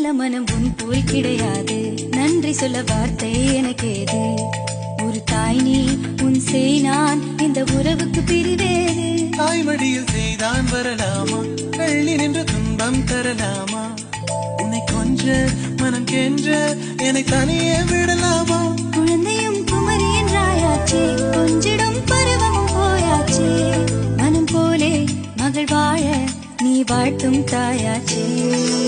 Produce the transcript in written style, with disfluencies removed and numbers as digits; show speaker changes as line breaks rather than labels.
நல்ல மனம் உன் போல் கிடையாது. நன்றி சொல்ல வார்த்தை எனக்கேது. ஒரு தாய் நீ, உன் செய் நான், இந்த உறவுக்கு பிரிவேது.
தாய்மடியில் செய்தான் வரலாமா, கள்ளி நின்று துன்பம் தரலாமா? உன்னை கொஞ்ச மனம் கென்ற என்னை தனியே விடலாமா?
குழந்தையும் குமரி என்றாயாச்சே, கொஞ்சிடும் பருவமும் போயாச்சே. மனம் போலே மகள் வாழ நீ வாழ்த்தும் தாயாச்சே.